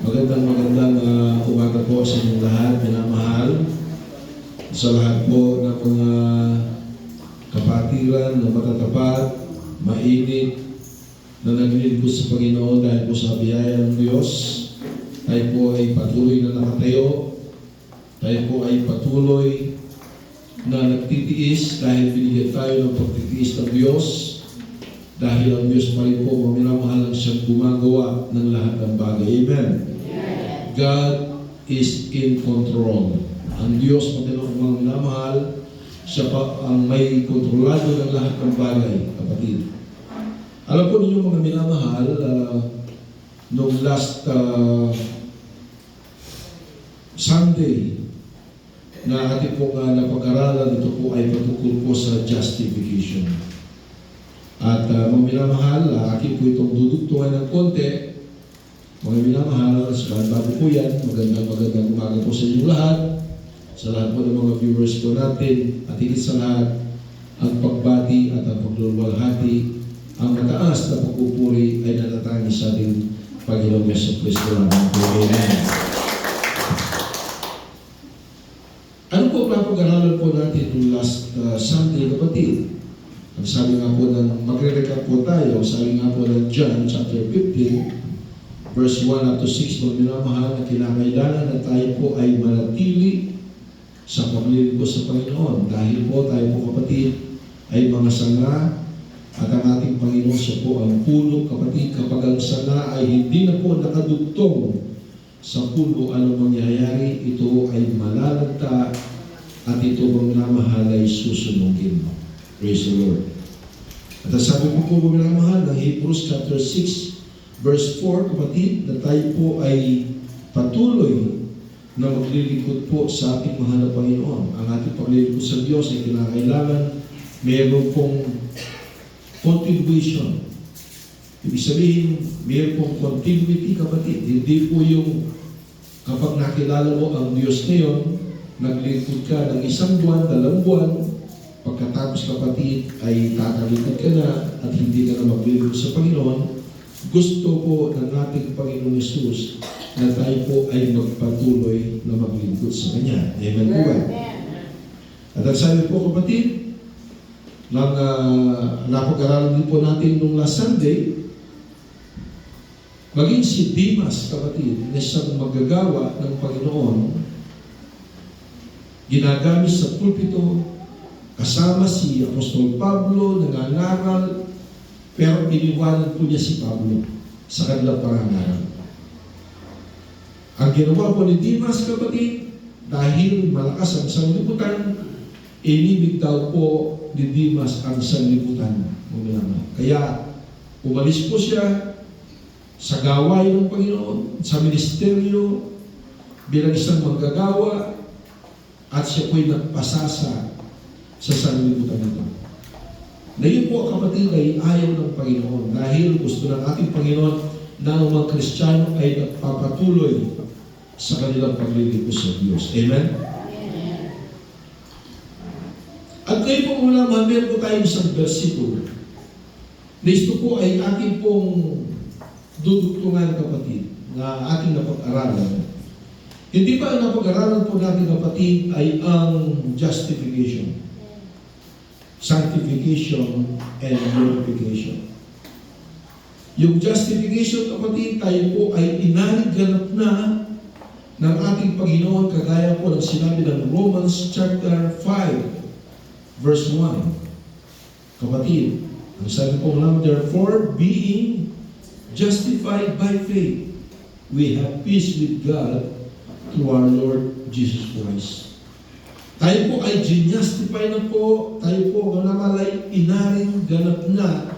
Magandang umaga po sa inyong lahat, minamahal. Sa lahat po ng mga kapatiran na matatapat, mainit, na naglilingkod sa Panginoon dahil po sa biyaya ng Diyos. Tayo po ay patuloy na nakatayo. Tayo po ay patuloy na nagtitiis dahil binigyan tayo ng pagtitiis ng Diyos. Dahil ang Diyos pa rin po maminamahal ang siyang gumagawa ng lahat ng bagay. Amen. God is in control. Ang Diyos pati ng mga minamahal, siya pa ang may kontrolado ng lahat ng bagay, kapatid. Alam po ninyo mga minamahal, noong last Sunday, na ating po napag-aralan, ito po ay patungkol po sa justification. At mga minamahal, akin po itong dudugtungan ng konti. Mga minamahal, sa bago po yan, magandang umaga po sa inyo lahat. Sa lahat po ng mga viewers po natin, at higit sa lahat, ang pagbati at ang pagluluwalhati, ang mataas na pagpupuri ay natatangi sa ating Panginoong Yesu Cristo namin po. Amen. Ano po napag-aralan po natin noong last Sunday, kapatid? Ang sabi nga po ng, magre-recap po tayo, sabi nga po ng John chapter 15, verse 1 up to 6, mga minamahal na kinakailangan na tayo po ay manatili sa paglilingkod sa Panginoon. Dahil po tayo po kapatid ay mga sanga at ang ating Panginoon siya po ang puno, kapatid. Kapag ang sanga ay hindi na po nakadugtong sa puno, anong mangyayari? Ito ay malalagta at ito mga minamahal ay susunugin. Praise the Lord. At sabi po minamahal ng Hebrews chapter 6 verse 4, kapatid, na tayo po ay patuloy na maglilingkod po sa ating mahal na Panginoon. Ang ating paglilingkod sa Diyos ay kinakailangan mayroon pong continuation. Ibig sabihin, mayroon pong continuity, kapatid. Hindi po yung kapag nakilala mo ang Diyos ngayon, naglilingkod ka ng 1 buwan, 2 buwan, pagkatapos kapatid ay tatalikod ka na at hindi ka na maglilingkod sa Panginoon. Gusto po ng ating Panginoong Yesus na tayo po ay magpatuloy na maglingkod sa Kanya. Amen po ba? At ang sabi po kapatid, nang napag-aralan din po natin nung last Sunday, maging si Dimas, kapatid, na siyang magagawa ng Panginoon, ginagamit sa pulpito, kasama si Apostol Pablo, nangangaral, pero iniwanan po niya si Pablo sa kanilang pangangaral. Ang ginawa po ni Dimas, kapatid, dahil malakas ang sanglibutan, inibig daw po ni Dimas ang sanglibutan. Kaya, umalis po siya sa gawain ng Panginoon, sa ministeryo, bilang isang manggagawa, at siya po'y nagpasasa sa sanglibutan nito. Ngayon po, kapatid, ay ayaw ng Panginoon dahil gusto ng ating Panginoon na ang mga Kristiyano ay nagpapatuloy sa kanilang paglilingkod sa Diyos. Amen? At ngayon po mula, meron po tayong isang versikulo na ito po ay ating pong dudugtungan, kapatid, na ating napag-aralan. Hindi ba ang napag-aralan po natin, kapatid, ay ang justification, sanctification, and glorification. Yung justification, kapatid, tayo po ay inaliganap na ng ating Panginoon, kagaya po ng sinabi ng Romans chapter 5, verse 1. Kapatid, ang sabi po naman, therefore, being justified by faith, we have peace with God through our Lord Jesus Christ. Tayo po ay ginustify na po, tayo po namalay inaring ganap na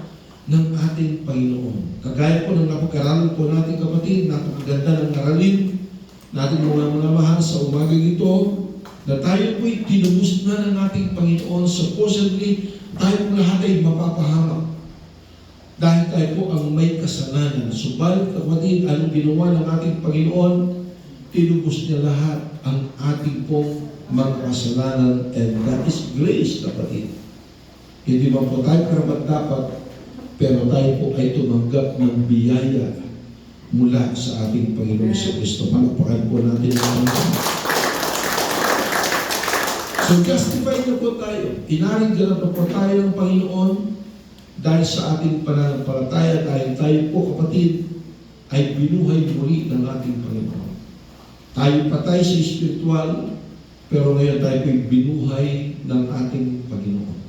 ng ating Panginoon. Kagaya po ng napag-aralan po natin, kapatid, napakaganda ng aralin natin mga mahal sa umaga ito, na tayo po'y tinubos na ng ating Panginoon. Supposedly, tayo po lahat ay mapapahamak dahil tayo po ang may kasalanan. Subalit, kapatid, anong ginawa ng ating Panginoon? Tinubos niya lahat ang ating pong mga kasalanan, and that is grace, kapatid. Hindi man po tayo karapat-dapat, pero tayo po ay tumanggap ng biyaya mula sa ating Panginoon sa Kristo. Palakpakan po natin ang Panginoon. So justified na po tayo. Inarig na po tayo ng Panginoon dahil sa ating pananampalataya, dahil tayo po kapatid ay binuhay muli ng ating Panginoon. Tayo patay sa espiritual, pero ngayon tayo po'y binuhay ng ating Panginoon.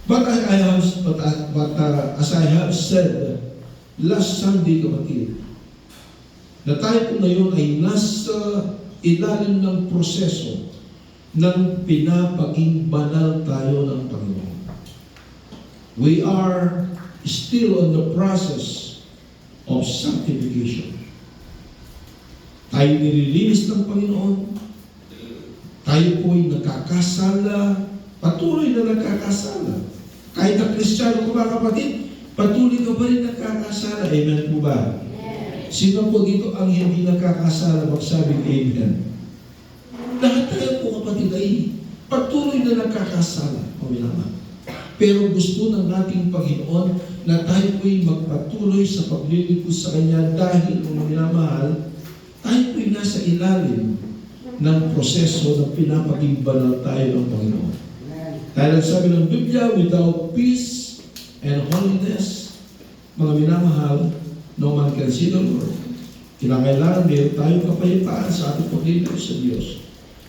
But as I have said last Sunday, kapatid, na tayo po ngayon ay nasa ilalim ng proseso ng pinapaging banal tayo ng Panginoon. We are still on the process of sanctification. Tayo nililinis ng Panginoon. Tayo po'y nakakasala, patuloy na nakakasala. Kahit na Kristiyano ko mga kapatid, patuloy ka pa rin nakakasala. Amen po ba? Sino po dito ang hindi nakakasala? Magsabing amen. Lahat tayo po kapatid ay patuloy na nakakasala. Pero gusto ng ating Panginoon na tayo po'y magpatuloy sa paglilingkod sa Kanya dahil kung minamahal, tayo po'y nasa ilalim ng proseso ng pinapaging banal tayo ng Panginoon. Dahil sabi ng Biblia, without peace and holiness, mga minamahal, no man can see the Lord. Kinakailangan meron tayong kapayapaan sa ating paglilingkod sa Diyos.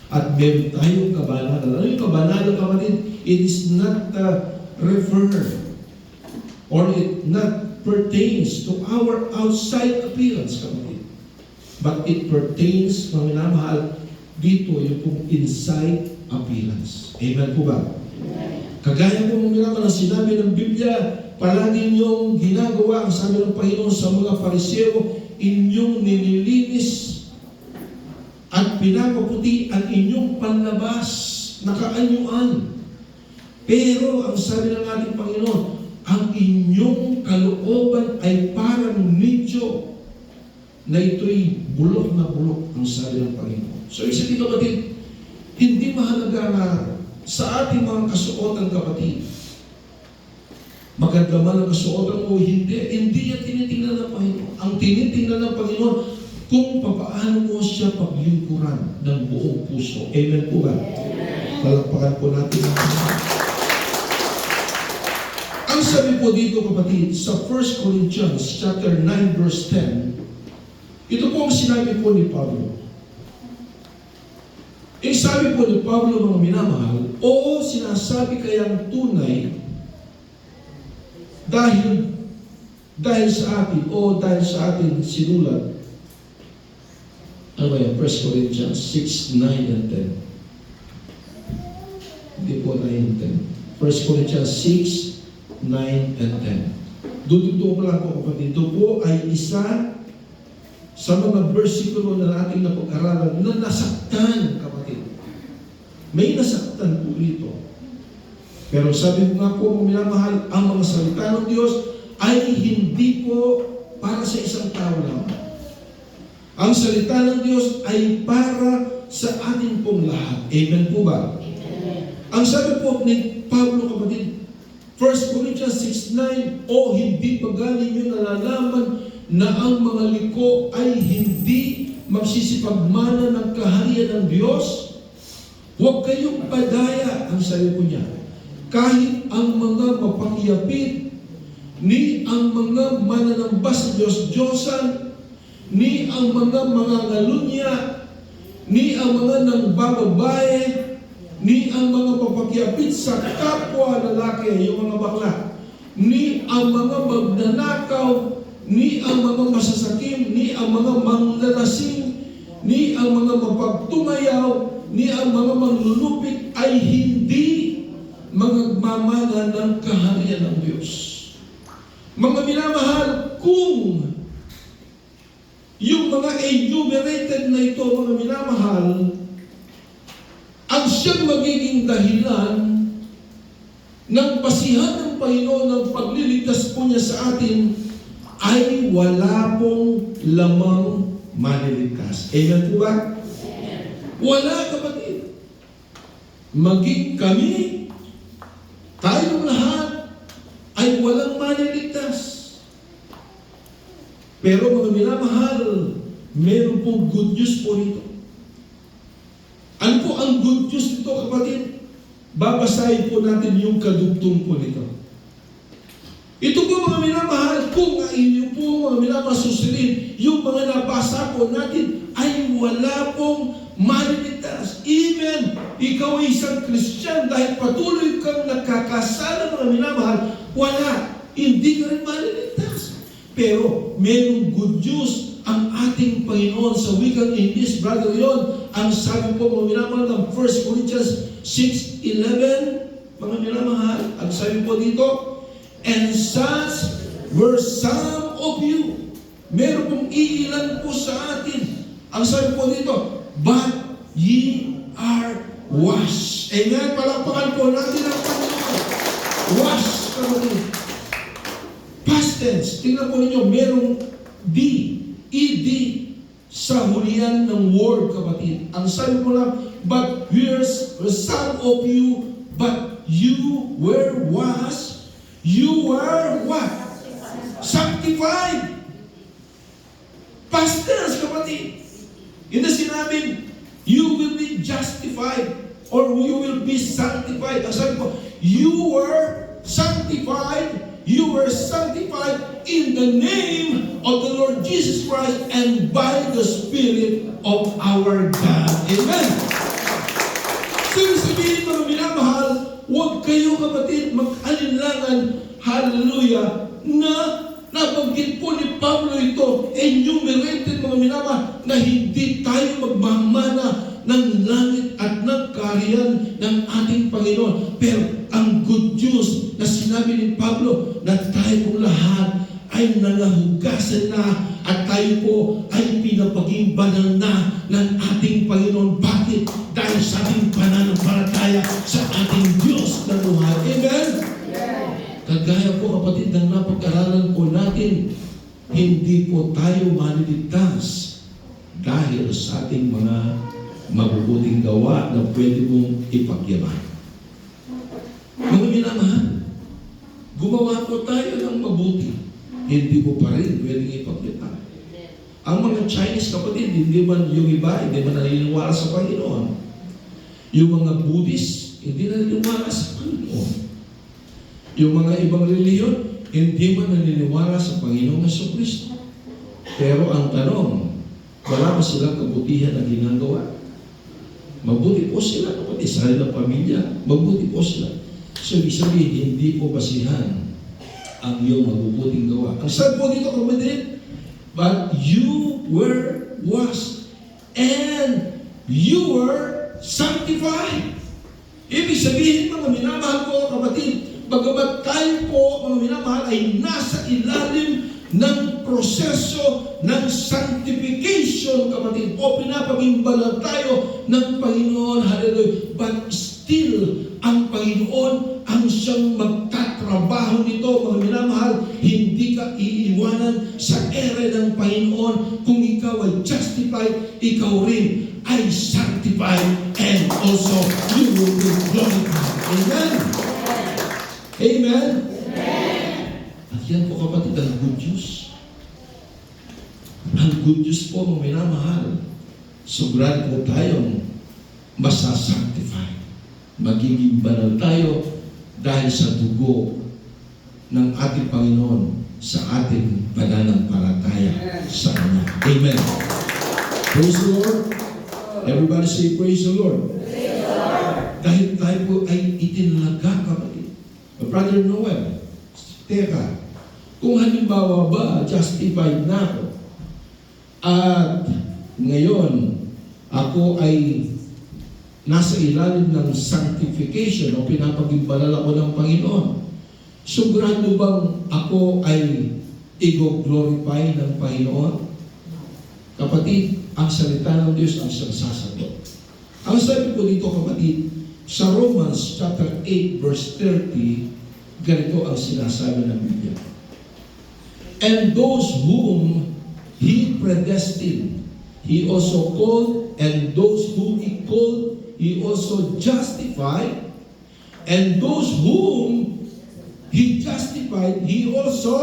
At meron tayong kabanalan. Ano yung kabanalan, kapatid? It is not referred or it not pertains to our outside appearance, kapatid. But it pertains, mga minamahal, dito yung pong inside appearance. Amen po ba? Kagaya po mga minamahal, sinabi ng Biblia, palagi niyong ginagawa ang sabi ng Panginoon sa mga Pariseo, inyong nililinis at pinapaputi ang inyong panlabas na kaanyuan. Pero ang sabi ng ating Panginoon, ang inyong kalooban ay parang nidyo na ito'y bulok na bulok ang sabi ng Panginoon. So isipin kapatid, hindi mahalaga na sa ating mga kasuotan kapatid, maganda man ang kasuotan o hindi yan tinitingnan ng Panginoon. Ang tinitingnan ng Panginoon, kung papaano mo siya paglingkuran ng buong puso. Amen po ba? Palakpakan po natin ang Panginoon. Ang sabi po dito kapatid, sa 1 Corinthians chapter 9 verse 10, ito po ang sinabi po ni Pablo. Sabi po ni Pablo, mga minamahal, o sinasabi kayang tunay dahil sa atin, o dahil sa atin sinulat. Ano ba yan? 1 Corinthians 6, 9 and 10. Hindi po 9 and 10. 1 Corinthians 6, 9 and 10. Dudugtong ko lang po kapatid. Ito po ay isa sa mga versikulo na ating napag-aralan na nasaktan, kapatid. May nasaktan po ito. Pero sabi ko nga po, mga minamahal, ang mga salita ng Diyos ay hindi po para sa isang tao lang. Ang salita ng Diyos ay para sa ating pong lahat. Amen po ba? Amen. Ang sabi po ni Pablo, kapatid, 1 Corinthians 6:9, o hindi pa galing nyo nalalaman na ang mga liko ay hindi magsisipagmana ng kaharian ng Diyos? Huwag kayong padaya, ang sabi po niya. Kahit ang mga mapakiyapit, ni ang mga mananamba sa Diyos-Diyosan, ni ang mga mangangalunya, ni ang mga nangbababae, ni ang mga papakyapit sa kapwa lalaki, yung mga bakla, ni ang mga magnanakaw, ni ang mga masasakim, ni ang mga manglalasing, ni ang mga mapagtumayaw, ni ang mga manlulupit ay hindi magmamana ng kaharian ng Diyos. Mga minamahal, kung yung mga enumerated na ito, mga minamahal, ang siyang magiging dahilan ng basihan ng Panginoon ng pagliligtas po niya sa atin, ay wala pong lamang maliligtas. Amen po ba? Wala, kapatid. Maging kami, tayong lahat, ay walang maliligtas. Pero mga minamahal, meron pong good news po rito. Ano po ang good news nito, kapatid? Babasahin po natin yung kadugtong po nito. Ito po mga minamahal, kung inyo po mga minamahal susunod, yung mga nabasa po natin ay wala pong maliligtas. Even ikaw ay isang Christian, dahil patuloy kang nakakasala mga minamahal, wala, hindi ka rin maliligtas. Pero merong good news ang ating Panginoon sa wikang English, brother yon. Ang sabi po mga minamahal ng 1 Corinthians 6:11, mga minamahal, ang sabi po dito, and such were some of you. Meron pong iilan po sa atin. Ang sabi po dito, but ye are washed. Amen? Palakpakan po natin ang Panginoon. Washed, kapatid. Past tense. Tingnan po ninyo, merong D, ED, sa hulihan ng word, kapatid. Ang sabi po lang, but here's some of you, but you were washed. You were what? Sanctified. Past tense, kapatid. Hindi sinabing, you will be justified or you will be sanctified. Ang sabi po, you were sanctified. You were sanctified in the name of the Lord Jesus Christ and by the Spirit of our God. Amen. So, sabihin mga minamahal, huwag kayo, kapatid, mag-alinlangan, hallelujah, na nabanggit po ni Pablo ito, enumerated mga minamahal, na hindi tayo magmamana ng langit at ng kaharian ng ating Panginoon. Pero ang good news na sinabi ni Pablo, na tayo po lahat ay nalahugasan na at tayo po ay pinapaging banal na ng ating Panginoon. Bakit? Dahil sa ating pananampalataya sa ating Diyos na buhay. Amen? Kagaya po, kapatid, ng napag-aralan po natin, hindi po tayo maliligtas dahil sa ating mga mabubuting gawa na pwede mong ipagyaman. Mga minamahal, gumawa po tayo ng mabuti, hindi po pa rin pwedeng ipagyaman. Ang mga Chinese, kapatid, hindi man yung iba, hindi man naniniwala sa Panginoon. Yung mga Buddhist, hindi naniniwala sa Panginoon. Yung mga ibang reliyon, hindi man naniniwala sa Panginoong Jesucristo. Pero ang tanong, wala ba silang kabutihan na ginagawa? Mabuti po sila, kapatid, sa kanilang pamilya, mabuti po sila. So, ibig sabihin, hindi po basihan ang iyong mabubuting gawa. Ang sabi po dito, kapatid, but you were washed and you were sanctified. Ibig sabihin, mga minamahal ko, kapatid, bagamat tayo po, mga minamahal, ay nasa ilalim ng proseso ng sanctification, kapatid, o pinapaging banal tayo ng Panginoon, hallelujah, but still, ang Panginoon ang siyang magtatrabaho nito, mga minamahal. Hindi ka iiwanan sa ere ng Panginoon. Kung ikaw ay justified, ikaw rin ay sanctified, and also you will be glorified. Amen? Amen? At yan po, kapatid, ang good news. Ang good news po, mga minamahal, sobrang po tayong masasanctify. Magiging banal tayo dahil sa dugo ng ating Panginoon sa ating pananampalataya sa Kanya. Amen. Praise the Lord. Everybody say, praise the Lord. Praise the Lord. Dahil tayo po ay itinalaga, kapatid. Brother Noel, teka, kung halimbawa ba justified na ako at ngayon ako ay nasa ilalim ng sanctification o pinapaging banal ako ng Panginoon, sigurado bang ako ay i-glorify ng Panginoon? Kapatid, ang salita ng Diyos ang siyang sasagot. Ang sabi ko dito, kapatid, sa Romans chapter 8 verse 30, ganito ang sinasabi ng Biblia. And those whom He predestined, He also called, and those whom He called, He also justified, and those whom He justified, He also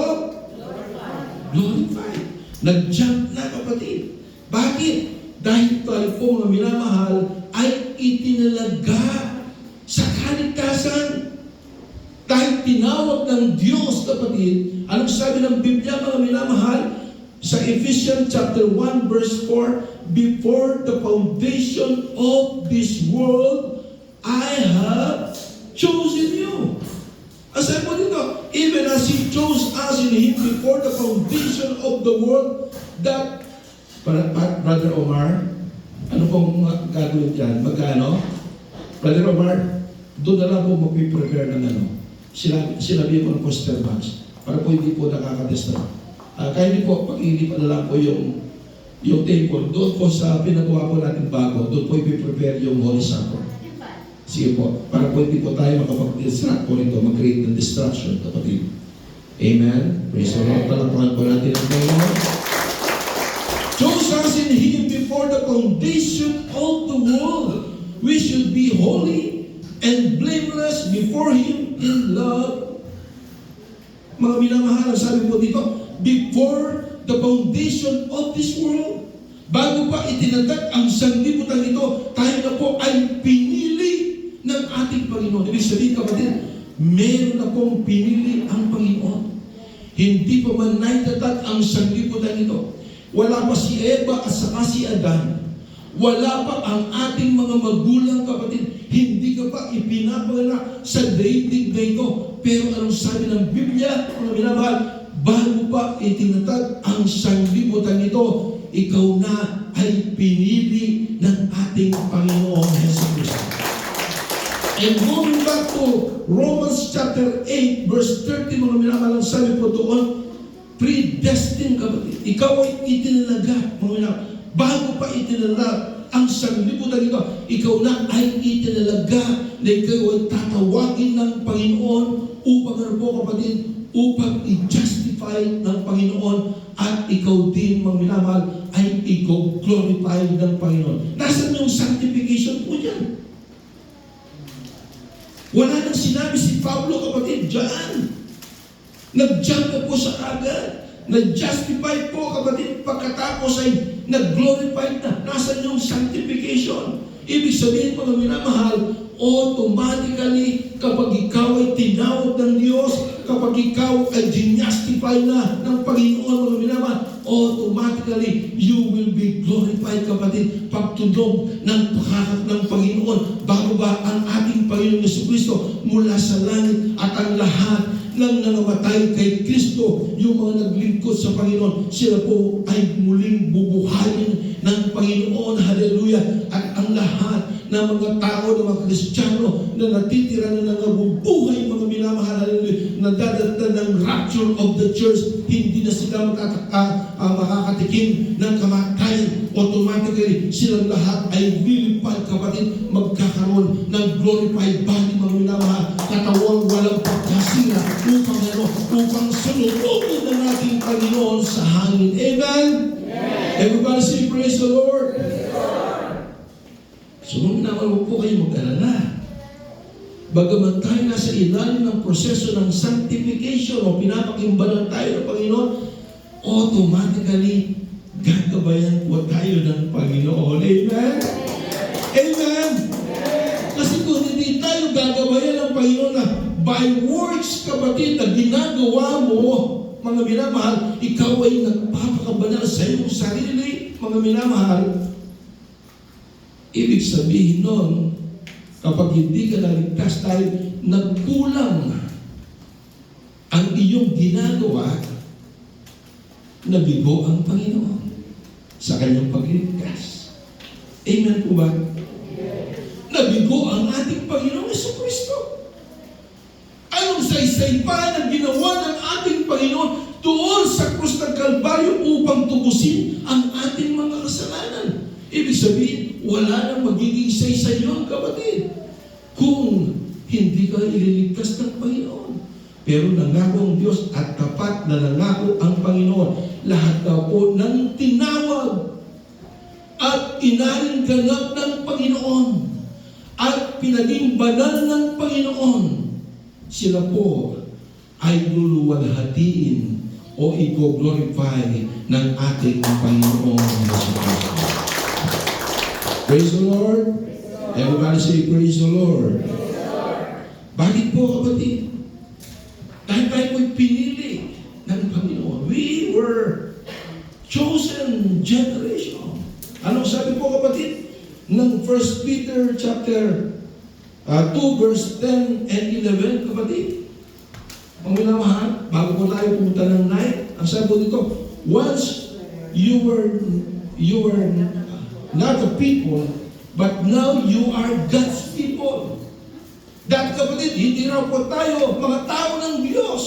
glorified. Nag-jump na, kapatid. Bakit? Dahil tayo po, mga minamahal, ay itinalaga sa kaligtasan. Dahil tinawag ng Diyos, kapatid, anong sabi ng Biblia, mga minamahal? Sa Ephesians chapter 1 verse 4, before the foundation of this world, I have chosen you. Asabi mo dito, even as He chose us in Him before the foundation of the world, that, Brother Omar, ano pong gagawin dyan? Magkano? Brother Omar, doon na lang po mag-prepare ng ano. Sinabi mo ng poster box para po hindi po nakakatesta. Kaya hindi po, pag-iinipan na lang po yung table. Doon po sa pinagawa po natin bago, doon po i-prepare yung Holy Supper. Sige po, para po hindi po tayo makapag-distract po nito, mag-create ng distraction, kapatid. Amen? Praise the Lord. Talapakan po natin ang Panginoon. Chose us in Him before the foundation of the world. We should be holy and blameless before Him in love. Mga minamahal, sabi po dito, before the foundation of this world. Bago pa itinatag ang sanglibutan ito, tayo na po ay pinili ng ating Panginoon. Ibig sabihin, kapatid, meron na pong pinili ang Panginoon. Hindi pa man naitatag ang sanglibutan ito. Wala pa si Eva at saka si Adan. Wala pa ang ating mga magulang, kapatid. Hindi ka pa ipinapanganak sa daigdig na ito. Pero anong sabi ng Biblia, mga minamahal, bago pa itinatag ang sanglibutan ito, ikaw na ay pinili ng ating Panginoon Jesus. And going back to Romans chapter 8, verse 30, mga minamahal, sabi po doon, predestined, kapatid. Ikaw ay itinalaga, mga minamahal. Bago pa itinalaga ang sanglibutan ito, ikaw na ay itinalaga na ikaw ay tatawagin ng Panginoon upang ano po, kapatid, upang i-justify ng Panginoon at ikaw din, mga minamahal, ay i-glorify ng Panginoon. Nasaan yung sanctification po dyan? Wala nang sinabi si Pablo, kapatid, dyan. Nag-jump na po sa agad. Nag-justify po, kapatid, pagkatapos ay nag-glorify na. Nasaan yung sanctification? Ibig sabihin, mga minamahal, automatically, kapag ikaw ay tinawag ng Diyos, kapag ikaw ay ginastify na ng Panginoon, mga minamahal, automatically, you will be glorified, kapatid, pagtunog ng pakakak ng Panginoon. Bago ba ang ating Panginoon Jesucristo mula sa langit at ang lahat ng nangamatay kay Kristo, yung mga naglingkod sa Panginoon, sila po ay muling bubuhayin ng Panginoon. Hallelujah! At ang lahat ng mga tao, ng mga Kristiyano na natitira na nangabubuhay, mga minamahal, hallelujah, na dadatan ng rapture of the church, hindi na sila makakatikim ng kamatayan. Automatically, silang lahat ay lilipad, kapatid, magkakaroon ng glorified body, mga minamahal, katawang walang pagkasira, upang sunugin ng ating Panginoon sa hangin. Amen? Everybody say, praise the Lord. So, nung naman po kayo mag-alala, bagaman tayo nasa ilalim ng proseso ng sanctification o pinapakimbalan tayo ng Panginoon, automatically, gagabayan po tayo ng Panginoon. Amen? Amen? Kasi kung hindi tayo gagabayan ng Panginoon na by works, kapatid, na ginagawa mo, mga minamahal, ikaw ay nagpapakabanal sa iyong sarili, mga minamahal. Ibig sabihin nun, kapag hindi ka naligtas dahil nagkulang ang iyong ginagawa, nabigo ang Panginoon sa kanyang pagligtas. Amen po ba? Nabigo ang ating Panginoon Jesucristo. Anong saysay pa ang ginawa ng ating Panginoon doon sa krus ng Kalbaryo upang tubusin ang ating mga kasalanan? Ibig sabihin, wala nang magiging saysay yun, kapatid, kung hindi ka ililigtas ng Panginoon. Pero nangako ang Diyos at tapat na nangako ang Panginoon. Lahat daw po ng tinawag at inaring ganap ng Panginoon at pinaging banal ng Panginoon, sila po ay luluwalhatiin o i-glorify ng ating Panginoong Jesucristo. Praise the Lord. Everybody say, praise the Lord. Bakit po, kapatid? Dahil tayo po'y pinili ng Panginoon. We were chosen generation. Anong sabi po, kapatid? Ng 1 Peter chapter 2 verse 10 and 11, kapatid. Ang minamahal, bago po tayo pumunta ng night, ang sabi po dito, once you were not a people, but now you are God's people. Dahil kapatid, hindi raw po tayo mga tao ng Diyos.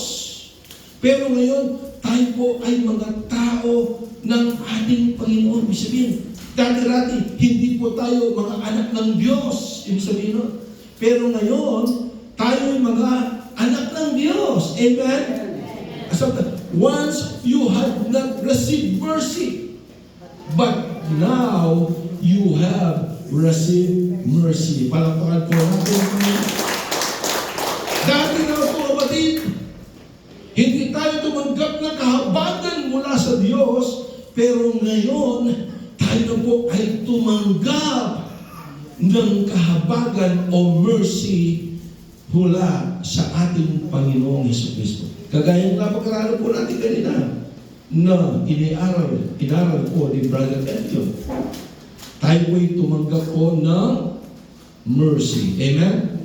Pero ngayon, tayo po ay mga tao ng ating Panginoon. Ibig sabihin, dati-rati, hindi po tayo mga anak ng Diyos. Ibig sabihin nun. Pero ngayon, tayo ay mga anak ng Diyos. Amen? Once you had not received mercy, but now you have received mercy. Palakpakan po natin. Dati na po, kapatid, hindi tayo tumanggap ng kahabagan mula sa Diyos, pero ngayon, tayo na po ay tumanggap ng kahabagan o mercy mula sa ating Panginoong Jesucristo. Kagaya ng napag-aralan po natin kanina na inaral po ni Brother Elton. Tayo po ay tumanggap po ng mercy. Amen?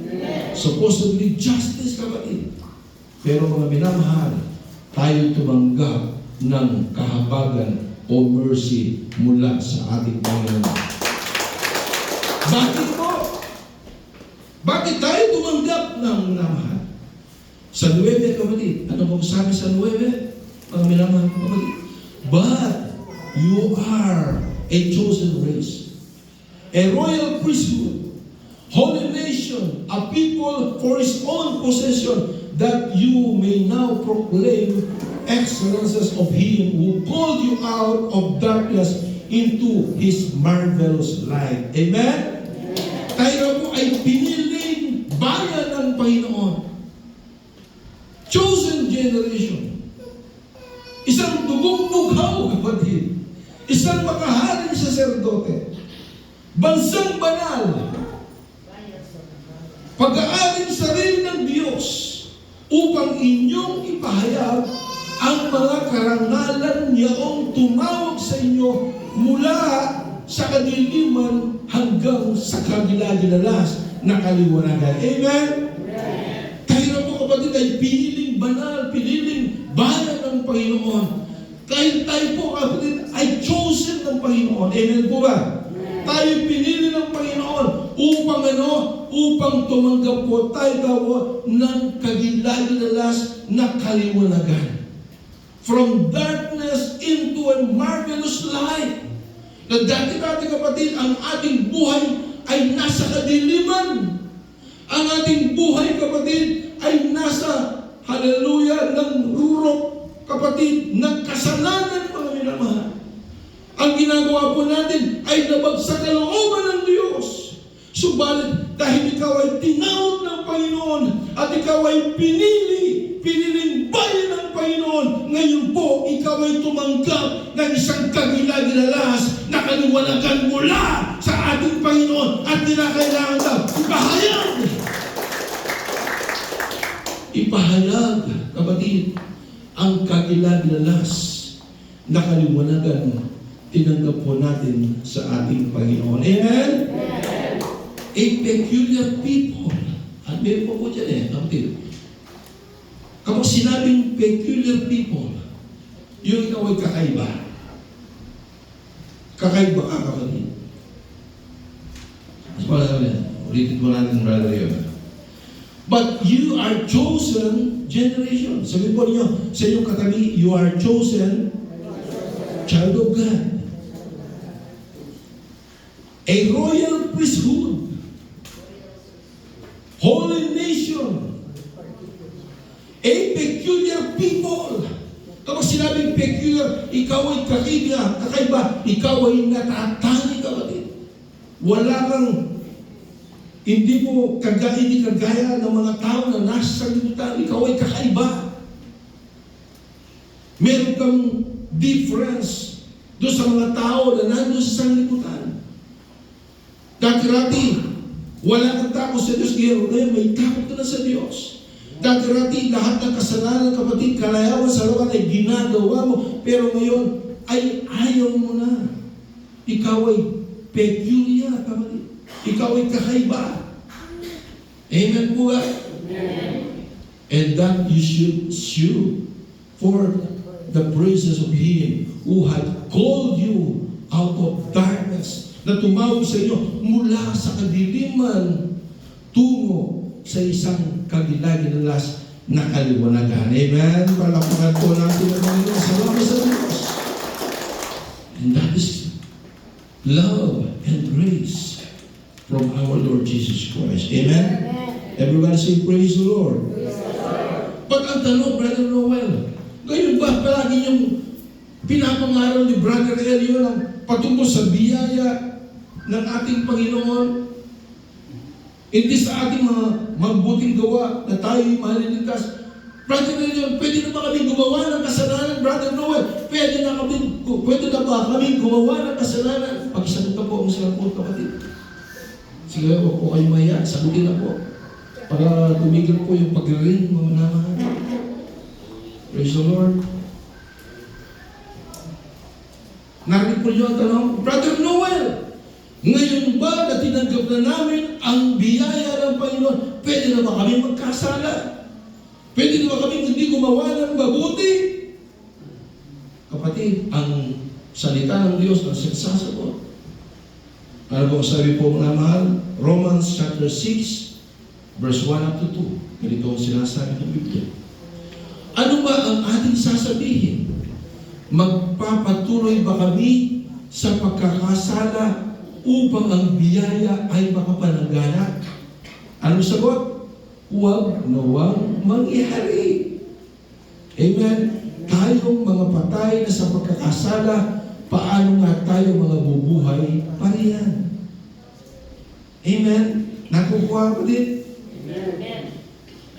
Supposedly justice, kapatid. Pero mga minamahal, tayo tumanggap ng kahabagan o mercy mula sa ating Panginoon. Bakit po? Bakit tayo tumanggap ng minamahal? Sa 9, kapatid. Ano bang sabi sa 9? Mga minamahal, kapatid. But you are a chosen race, a royal priesthood, holy nation, a people for His own possession, that you may now proclaim excellences of Him who called you out of darkness into His marvelous light. Amen? Tayo po ay piniling bayan ng Panginoon. Chosen generation. Isang dugong bughaw, kapatid. Isang makaharing saserdote. Bansang banal. Pag-aaring sarili ng Diyos upang inyong ipahayag ang mga karangalan niyang tumawag sa inyo mula sa kadiliman hanggang sa kagilagilalas na kaliwanagan. Amen? Tayo na po, kapatid, ay piniling banal, piniling bayan ng Panginoon. Kahit tayo po, kapatid, ay chosen ng Panginoon. Amen po ba? Tayo pinili ng Panginoon upang upang tumanggap po tayo ng kagilagilalas na kaliwanagan. From darkness into a marvelous light. Na dati-dati, kapatid, ang ating buhay ay nasa kadiliman. Ang ating buhay, kapatid, ay nasa, hallelujah, ng rurok, kapatid, ng kasalanan, mga minamahal. Ang ginagawa po natin ay nabagsak na looban ng Diyos. Subalit, dahil ikaw ay tinawag ng Panginoon at ikaw ay piniling bayan ng Panginoon, ngayon po, ikaw ay tumanggap ng isang kagilagilalas na kaliwanagan mula sa ating Panginoon at kinakailangan na ipahayag, kapatid, ang kagilagilalas na kaliwanagan tinanggap po natin sa ating Panginoon. Amen? Amen. A peculiar people. At meron po dyan kapatid. Kapag sinabing peculiar people, yung ikaw ay kakaiba. Kakaiba ka, kapatid. Mas pala sabi, ulitin mo natin, brother yun. But you are chosen generation. Sabi po niyo, sa inyong katabi, you are chosen child of God. A royal priesthood, holy nation, a peculiar people. Kapag sinabing peculiar, ikaw ay kakaiba, ikaw ay natatangi, kapatid. Wala kang, hindi kagaya ng mga tao na nasa sanglibutan, ikaw ay kakaiba. Meron kang difference doon sa mga tao na nandun sa sanglibutan. Dati-rati, wala kang takot sa Diyos. Ngayon, may takot ka na sa Diyos. Dati-rati, lahat ng kasalanan, kapatid, kalayawan sa lawan ay ginagawa mo. Pero ngayon, ay ayaw mo na. Ikaw ay peculiar, kapatid. Ikaw ay kakaiba. Amen po ba? Amen. And that you should sue for the praises of Him who had called you out of darkness, na tumawag sa inyo mula sa kadiliman tungo sa isang kagilagilas na kaliwanagan. Amen? Palakpakan po natin ang Panginoon. Salamat sa Diyos. And that is love and grace from our Lord Jesus Christ. Amen? Everybody say, praise the Lord. Pag ang tanong, Brother Noel, ngayon ba palagi yung pinapangaral ni Brother Elio ng patungkol sa biyaya ng ating Panginoon? Hindi sa ating mga mabuting gawa na tayo'y maliligtas. Brother Elio, pwede na ba kami gumawa ng kasalanan? Brother Noel, pwede na ba kami gumawa ng kasalanan? Pag-isagot na po ang sila po, kapatid. Sige, huwag po kayo maya. Sagutin na po. Para tumigil po yung pag-ring, mga naman. Praise the Lord. Narinig po niyo ang tanong, Brother Noel, ngayon ba na tinanggap na namin ang biyaya ng Panginoon, pwede na ba kami magkasala? Pwede na ba kami hindi gumawa ng mabuti? Kapatid, ang salita ng Diyos ang nagsasagot. Ano ba sabi po mga mahal? Romans chapter 6, verse 1 up to 2. Ganito ang sinasabi ng Biblia. Ano ba ang ating sasabihin? Magpapatuloy ba kami sa pagkakasala upang ang biyaya ay makapanagana? Anong sagot? Huwag nawang mangyari. Amen? Tayong mga patay na sa pagkakasala, paano nga tayo mga bubuhay pa riyan? Amen? Nakukuha ko din? Amen.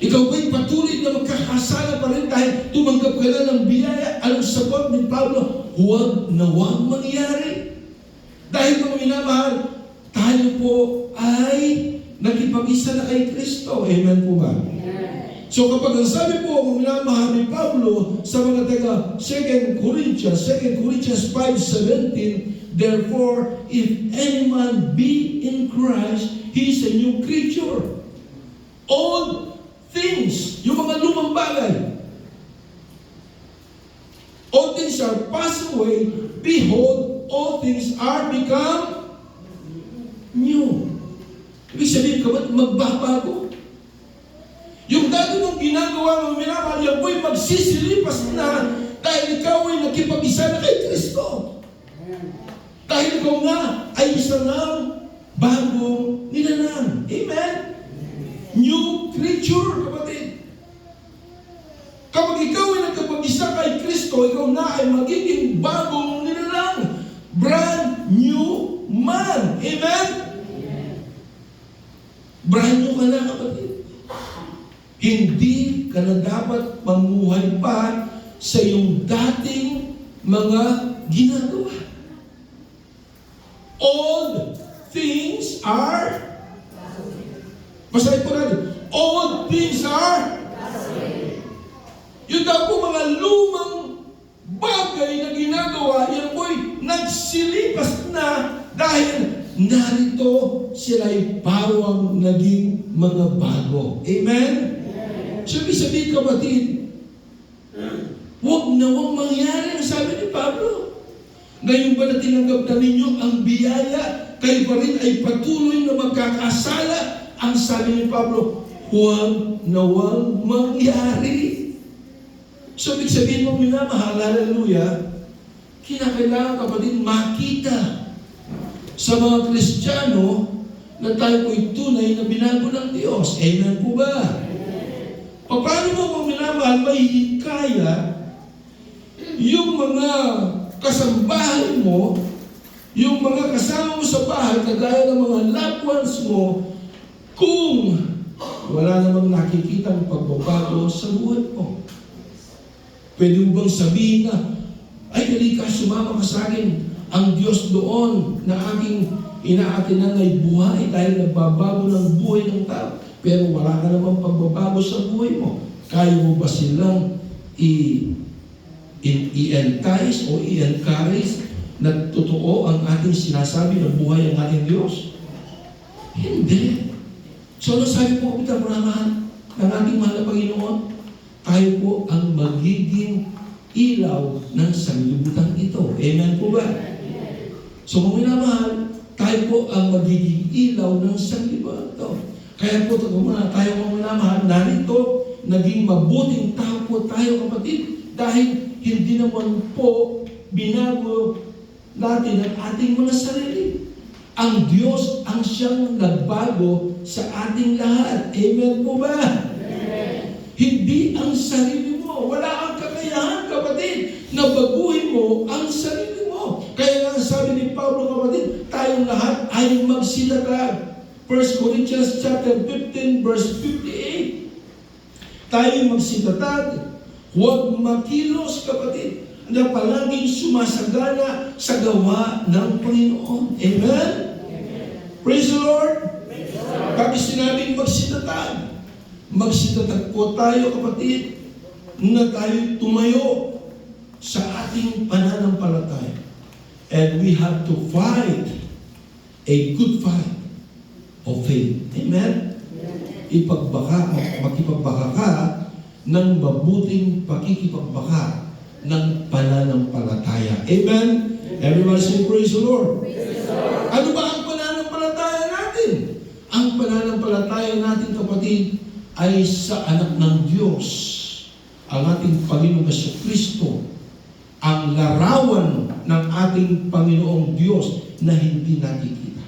Ikaw ba'y patuloy na magkakasala pa rin dahil tumanggap ka na ng biyaya? Anong sagot ni Pablo? Huwag nawang mangyari. Dahil mga minamahal, tayo po ay nakipag-isa na kay Kristo. Amen po ba? Amen. So kapag ang sabi po, mga minamahal ni Pablo sa mga taga 2 Corinthians 5:17, therefore, if any man be in Christ, he is a new creature. All things, yung mga lumang bagay, all things are passed away, behold, all things are become new. Ibig sabihin ka ba't magbabago? Yung dati mong ginagawa ng minamahal, yan po'y magsisilipas na dahil ikaw ay nakipag-isa na kay Kristo. Dahil ikaw nga ay isa ng bagong nilalang. Amen? New creature, kapatid. Kapag ikaw ay nagkapag-isa kay Kristo, ikaw na ay magiging bagong nilalang. Brand new man. Amen? Brand new ka na, kapatid. Hindi ka na dapat mamuhay pa sa iyong dating mga ginagawa. All things are basahin po natin. All things are yun daw po mga lumang bagay na ginagawa, yan po'y nagsilipas na dahil narito sila'y parang naging mga bago. Amen? Sabi-sabi kapatid, huwag nawang mangyari ang sabi ni Pablo. Ngayon ba na tinanggap na ninyo ang biyaya, kayo pa rin ay patuloy na magkakasala? Ang sabi ni Pablo, huwag nawang mangyari. So, ibig sabihin mo, minamahal, hallelujah, kinakailangan kapatid makita sa mga Kristiyano na tayo po'y tunay na binago ng Diyos. Amen po ba? Paano mo minamahal, may hikaya yung mga kasambahan mo, yung mga kasama mo sa bahay, kagaya ng mga loved ones mo, kung wala namang nakikita ang pagbabago sa buhay mo. Pwede mo bang sabihin na, ay dali ka, sumama ka sa akin. Ang Diyos doon na aking inaatinan ay buhay dahil nagbabago ng buhay ng tao. Pero wala ka namang pagbabago sa buhay mo. Kaya mo ba silang i-entice o i-encourage na totoo ang ating sinasabi na buhay ang ating Diyos? Hindi. So, sabi po, kapitang mahal ng ating mahal na Panginoon, tayo po ang magiging ilaw ng sanlibutan ito. Amen po ba? So, kung minamahal, tayo po ang magiging ilaw ng sanlibutan ito. Kaya po, tayo kung minamahal, narito, naging mabuting tao po tayo, kapatid, dahil hindi naman po binago natin ang ating mga sarili. Ang Diyos ang siyang nagbago sa ating lahat. Amen po ba? Amen. Hindi ang sarili mo. Wala kang kakayahan, kapatid, na baguhin mo ang sarili mo. Kaya nga sabi ni Pablo, kapatid, tayong lahat ay magsilatag. 1 Corinthians chapter 15, verse 58. Tayong magsilatag, huwag makilos, kapatid, na palaging sumasagana sa gawa ng Panginoon. Amen? Amen. Praise the Lord! Pag sinabing magsitatag, magsitatag po tayo, kapatid, na tayo tumayo sa ating pananampalataya. And we have to fight a good fight of faith. Amen? Makipagbaka ka ng mabuting pakikipagbaka ng pananampalataya. Amen? Everybody say, praise the Lord. Praise the Lord. Ano ba ang pananampalataya natin? Ang pananampalataya natin, kapatid, ay sa anak ng Diyos, ang ating Panginoong Jesucristo, ang larawan ng ating Panginoong Diyos na hindi nakikita.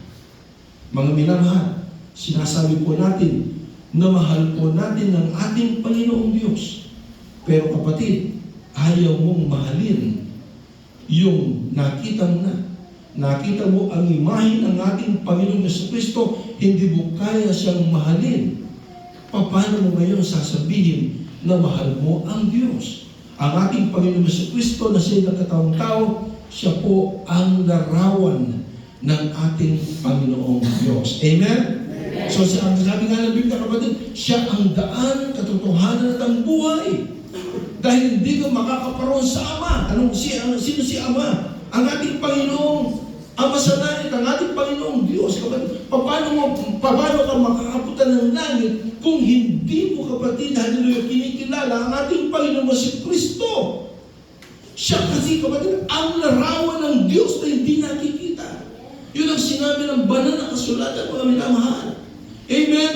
Mga minamahal, sinasabi po natin na mahal po natin ang ating Panginoong Diyos. Pero kapatid, ayaw mong mahalin yung nakita mo ang imahe ng ating Panginoong Jesucristo, hindi mo kaya siyang mahalin. Paano mo ngayon sasabihin na mahal mo ang Diyos? Ang ating Panginoong Jesucristo na siya nagkataong tao, siya po ang larawan ng ating Panginoong Diyos. Amen? So sabi nga ng Biblia, kapatid, siya ang daan, katotohanan at ang buhay. Dahil hindi ka makakaparoon sa Ama. Sino si Ama? Ang ating Panginoong Ama sa langit, ang ating Panginoong Diyos. Kapatid, paano ka makakapunta ng langit kung hindi mo, kapatid, hallelujah, kinikilala ang ating Panginoong Jesucristo? Siya kasi, kapatid, ang larawan ng Diyos na hindi nakikita. Yun ang sinabi ng banal na kasulatan, mga minamahal. Amen?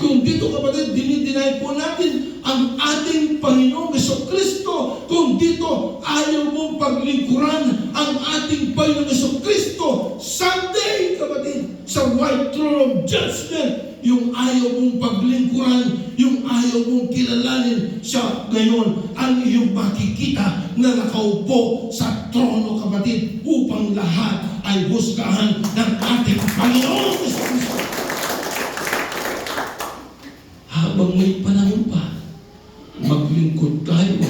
Kung dito, kapatid, dinidinay po natin ang ating Panginoong Jesucristo. Kung dito ayaw mong paglingkuran ang ating Panginoong Jesucristo, someday, kapatid, sa white throne of judgment, yung ayaw mong paglingkuran, yung ayaw mong kilalanin siya ngayon, ang iyong makikita na nakaupo sa trono, kapatid, upang lahat ay husgahan ng ating Panginoong Jesucristo. Habang may panahon pa, maglingkod tayo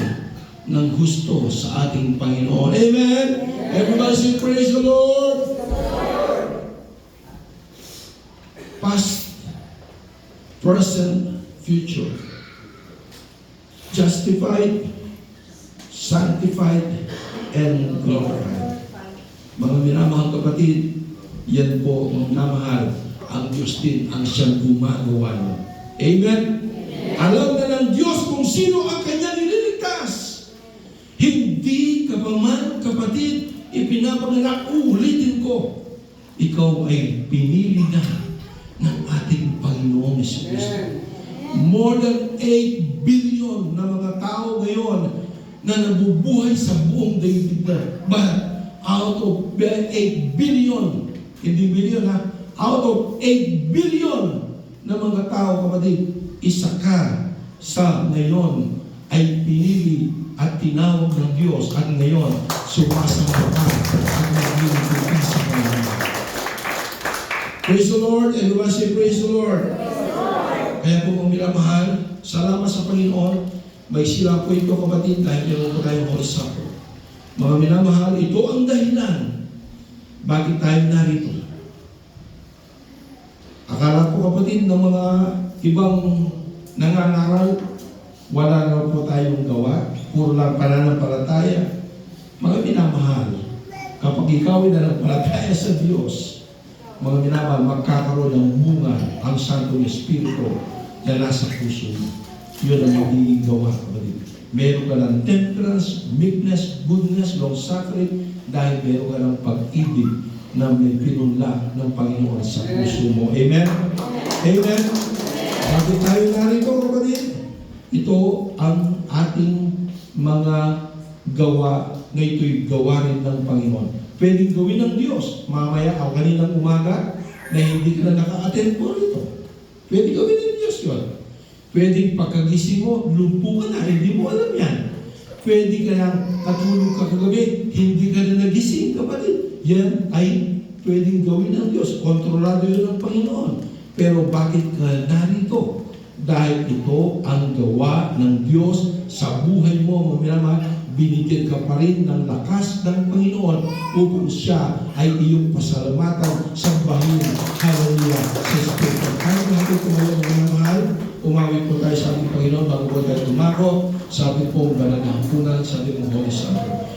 ng husto sa ating Panginoon. Amen? Everybody say, praise the Lord. Past, present, future. Justified, sanctified, and glorified. Mga minamahal kapatid, yan po ang minamahal. Ang Diyos din ang siyang gumagawa nyo. Amen? Alam na ng Diyos kung sino ang kanya nililigtas. Hindi ka pa man, kapatid, ipinapanganak, ulitin ko. Ikaw ay pinili na ng ating Panginoong Jesucristo. More than 8 billion na mga tao ngayon na nabubuhay sa buong daigdig na. But out of 8 billion, hindi billion ha, out of 8 billion na mga tao, kapatid, isa ka sa ngayon ay pinili at tinawag ng Diyos at ngayon sumasamba ka at magiging pupis sa Panginoon. Praise the Lord. Everyone say praise the Lord. Praise the Lord. Kaya po kung minamahal, salamat sa Panginoon. May sila po ito kapatid dahil meron po tayong Holy Supper. Mga minamahal, ito ang dahilan bakit tayo narito. Akala ko kapatid ng mga ibang nangangaral, wala na po tayong gawa, puro lang pananampalataya. Mga minamahal, kapag ikaw ay nanampalataya sa Diyos, mga minamahal, magkakaroon ng bunga ang Santong Espiritu na nasa puso mo. Yun ang magiging gawa, kapatid. Meron ka ng temperance, meekness, goodness, long-suffering, dahil meron ka ng pag-ibig na may pinunla ng Panginoon sa puso mo. Amen? Amen? Bakit tayo narito, kapatid? Ito ang ating mga gawa na ito'y gawa rin ng Panginoon. Pwedeng gawin ng Diyos. Mamaya o kaninang umaga na hindi ka na naka-attend po rito. Pwede gawin ng Diyos yun. Pwedeng pagkagising mo, lumpo ka na, hindi mo alam yan. Pwede ka lang katulog ka kagabi, hindi ka na nagising, kapatid. Yan ay pwedeng gawin ng Diyos. Kontrolado yun ng Panginoon. Pero bakit ka narito? Dahil ito ang gawa ng Diyos sa buhay mo, maminamahal. Binigyan ka pa rin ng lakas ng Panginoon upang siya ay iyong pasalamatan sa bahin. Hallelujah. Sa Espiritu. Kaya natin tumayo mga mahal, umawit po tayo sa ating Panginoon bago po tayo tumako sa ating pong banal na hampunan sa ating Holy Supper.